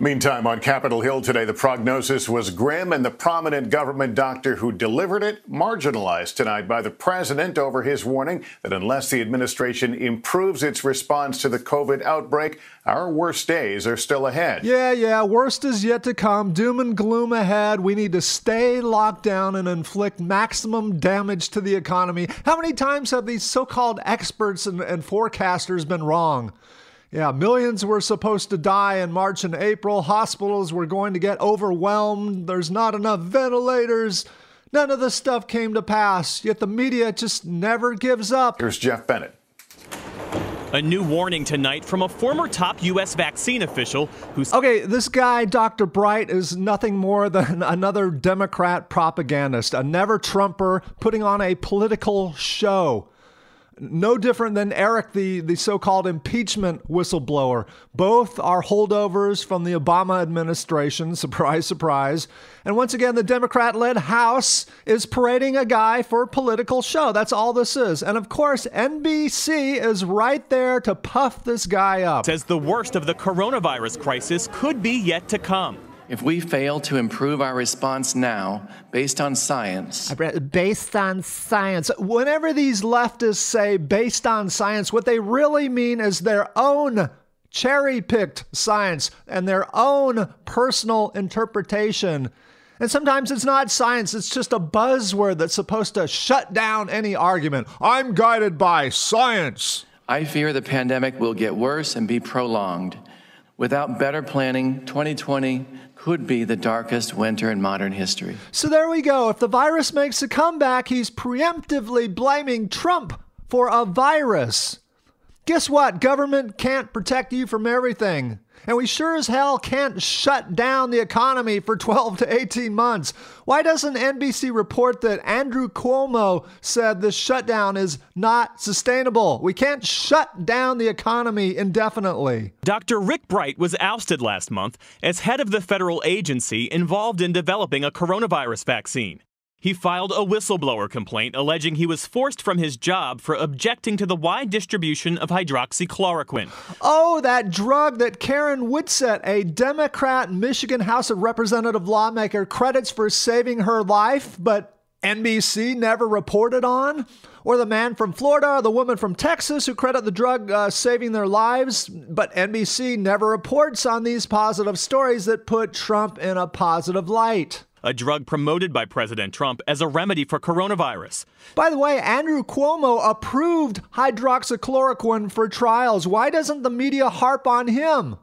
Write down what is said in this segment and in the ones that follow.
Meantime, on Capitol Hill today, the prognosis was grim and the prominent government doctor who delivered it marginalized tonight by the president over his warning that unless the administration improves its response to the COVID outbreak, our worst days are still ahead. Yeah, worst is yet to come. Doom and gloom ahead. We need to stay locked down and inflict maximum damage to the economy. How many times have these so-called experts and forecasters been wrong? Yeah, millions were supposed to die in March and April. Hospitals were going to get overwhelmed. There's not enough ventilators. None of this stuff came to pass, yet the media just never gives up. Here's Jeff Bennett. A new warning tonight from a former top U.S. vaccine official who's... Okay, this guy, Dr. Bright, is nothing more than another Democrat propagandist, a never-Trumper putting on a political show. No different than Eric, the so-called impeachment whistleblower. Both are holdovers from the Obama administration. Surprise, surprise. And once again, the Democrat-led House is parading a guy for political show. That's all this is. And of course, NBC is right there to puff this guy up. Says the worst of the coronavirus crisis could be yet to come. If we fail to improve our response now, based on science. Based on science. Whenever these leftists say based on science, what they really mean is their own cherry-picked science and their own personal interpretation. And sometimes it's not science, it's just a buzzword that's supposed to shut down any argument. I'm guided by science. I fear the pandemic will get worse and be prolonged. Without better planning, 2020 could be the darkest winter in modern history. So there we go. If the virus makes a comeback, he's preemptively blaming Trump for a virus. Guess what? Government can't protect you from everything. And we sure as hell can't shut down the economy for 12 to 18 months. Why doesn't NBC report that Andrew Cuomo said this shutdown is not sustainable? We can't shut down the economy indefinitely. Dr. Rick Bright was ousted last month as head of the federal agency involved in developing a coronavirus vaccine. He filed a whistleblower complaint alleging he was forced from his job for objecting to the wide distribution of hydroxychloroquine. Oh, that drug that Karen Whitsett, a Democrat Michigan House of Representative lawmaker, credits for saving her life, but NBC never reported on? Or the man from Florida or the woman from Texas who credit the drug saving their lives, but NBC never reports on these positive stories that put Trump in a positive light. A drug promoted by President Trump as a remedy for coronavirus. By the way, Andrew Cuomo approved hydroxychloroquine for trials. Why doesn't the media harp on him?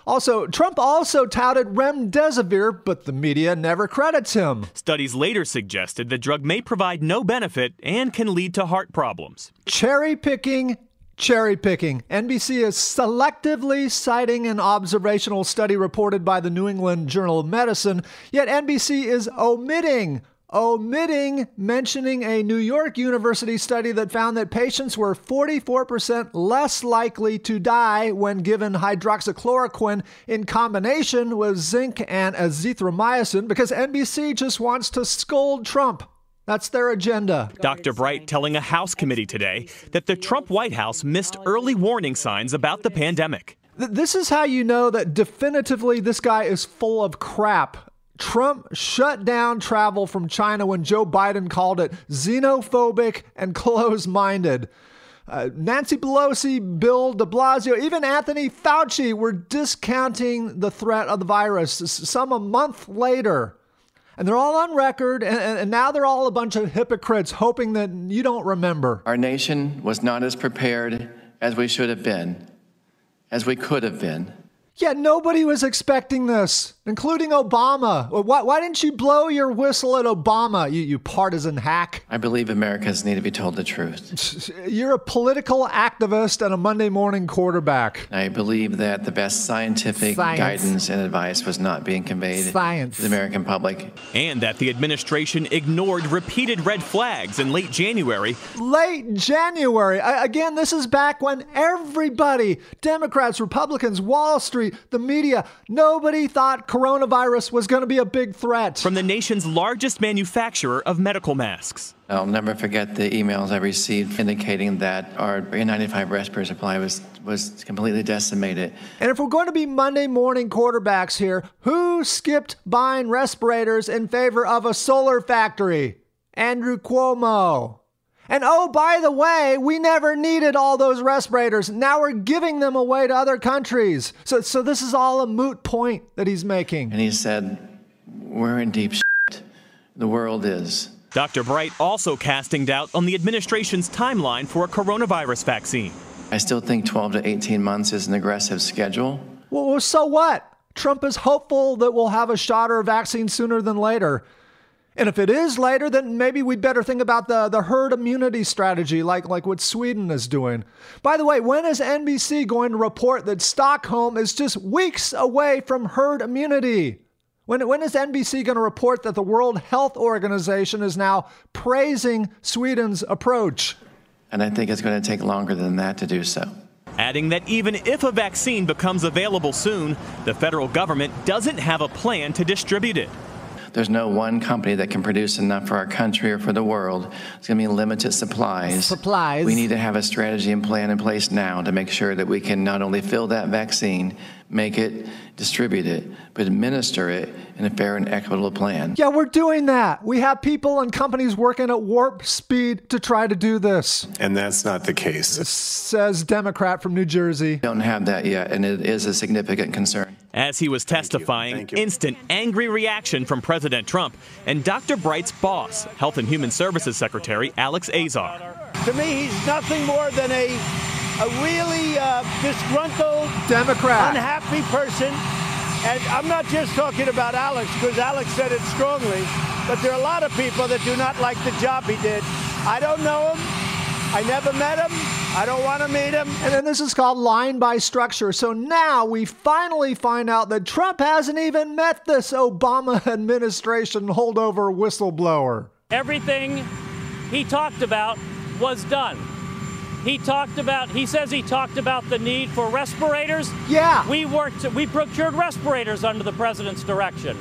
Also, Trump also touted remdesivir, but the media never credits him. Studies later suggested the drug may provide no benefit and can lead to heart problems. Cherry picking. NBC is selectively citing an observational study reported by the New England Journal of Medicine, yet NBC is omitting mentioning a New York University study that found that patients were 44% less likely to die when given hydroxychloroquine in combination with zinc and azithromycin because NBC just wants to scold Trump. That's their agenda. Dr. Bright telling a House committee today that the Trump White House missed early warning signs about the pandemic. This is how you know that definitively this guy is full of crap. Trump shut down travel from China when Joe Biden called it xenophobic and closed-minded. Nancy Pelosi, Bill de Blasio, even Anthony Fauci were discounting the threat of the virus, some a month later. And they're all on record, and now they're all a bunch of hypocrites hoping that you don't remember. Our nation was not as prepared as we should have been, as we could have been. Yeah, nobody was expecting this, including Obama. Why didn't you blow your whistle at Obama, you partisan hack? I believe Americans need to be told the truth. You're a political activist and a Monday morning quarterback. I believe that the best scientific guidance and advice was not being conveyed to the American public. And that the administration ignored repeated red flags in late January. Late January. Again, this is back when everybody, Democrats, Republicans, Wall Street, the media, nobody thought coronavirus was going to be a big threat. From the nation's largest manufacturer of medical masks. I'll never forget the emails I received indicating that our N95 respirator supply was completely decimated. And if we're going to be Monday morning quarterbacks here, who skipped buying respirators in favor of a solar factory? Andrew Cuomo. And oh, by the way, we never needed all those respirators. Now we're giving them away to other countries. So this is all a moot point that he's making. And he said, we're in deep shit. The world is. Dr. Bright also casting doubt on the administration's timeline for a coronavirus vaccine. I still think 12 to 18 months is an aggressive schedule. Well, so what? Trump is hopeful that we'll have a shot or a vaccine sooner than later. And if it is later, then maybe we'd better think about the herd immunity strategy like what Sweden is doing. By the way, when is NBC going to report that Stockholm is just weeks away from herd immunity? When is NBC going to report that the World Health Organization is now praising Sweden's approach? And I think it's going to take longer than that to do so. Adding that even if a vaccine becomes available soon, the federal government doesn't have a plan to distribute it. There's no one company that can produce enough for our country or for the world. It's going to be limited supplies. We need to have a strategy and plan in place now to make sure that we can not only fill that vaccine, make it, distribute it, but administer it in a fair and equitable plan. Yeah, we're doing that. We have people and companies working at warp speed to try to do this. And that's not the case. Says Democrat from New Jersey. We don't have that yet, and it is a significant concern. As he was testifying, instant angry reaction from President Trump and Dr. Bright's boss, Health and Human Services Secretary Alex Azar. To me, he's nothing more than a really disgruntled, Democrat, unhappy person. And I'm not just talking about Alex, because Alex said it strongly, but there are a lot of people that do not like the job he did. I don't know him. I never met him. I don't want to meet him. And then this is called line by structure. So now we finally find out that Trump hasn't even met this Obama administration holdover whistleblower. Everything he talked about was done. He says he talked about the need for respirators. Yeah. We procured respirators under the president's direction.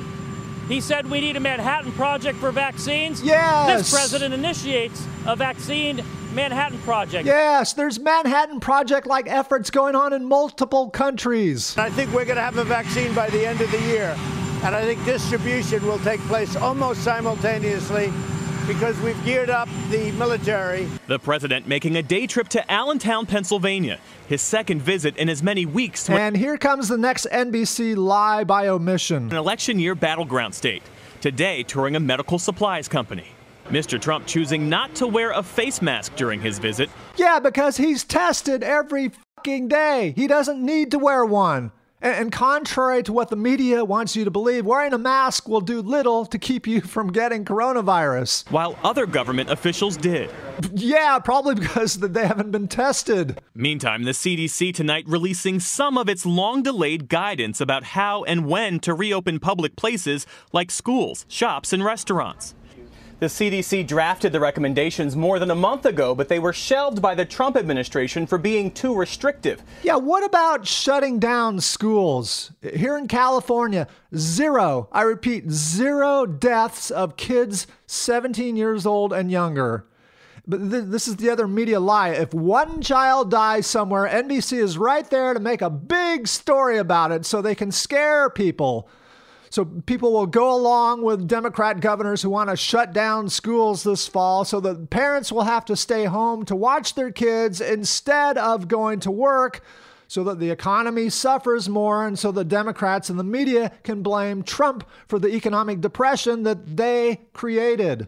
He said we need a Manhattan Project for vaccines. Yes. This president initiates a vaccine Manhattan Project. Yes, there's Manhattan Project-like efforts going on in multiple countries. I think we're going to have a vaccine by the end of the year. And I think distribution will take place almost simultaneously because we've geared up the military. The president making a day trip to Allentown, Pennsylvania, his second visit in as many weeks. And here comes the next NBC lie by omission. An election year battleground state, today touring a medical supplies company. Mr. Trump choosing not to wear a face mask during his visit. Yeah, because he's tested every fucking day. He doesn't need to wear one. And contrary to what the media wants you to believe, wearing a mask will do little to keep you from getting coronavirus. While other government officials did. Yeah, probably because they haven't been tested. Meantime, the CDC tonight releasing some of its long-delayed guidance about how and when to reopen public places like schools, shops, and restaurants. The CDC drafted the recommendations more than a month ago, but they were shelved by the Trump administration for being too restrictive. Yeah, what about shutting down schools? Here in California, zero, I repeat, 0 deaths of kids 17 years old and younger. But this is the other media lie. If one child dies somewhere, NBC is right there to make a big story about it so they can scare people. So people will go along with Democrat governors who want to shut down schools this fall so that parents will have to stay home to watch their kids instead of going to work so that the economy suffers more and so the Democrats and the media can blame Trump for the economic depression that they created.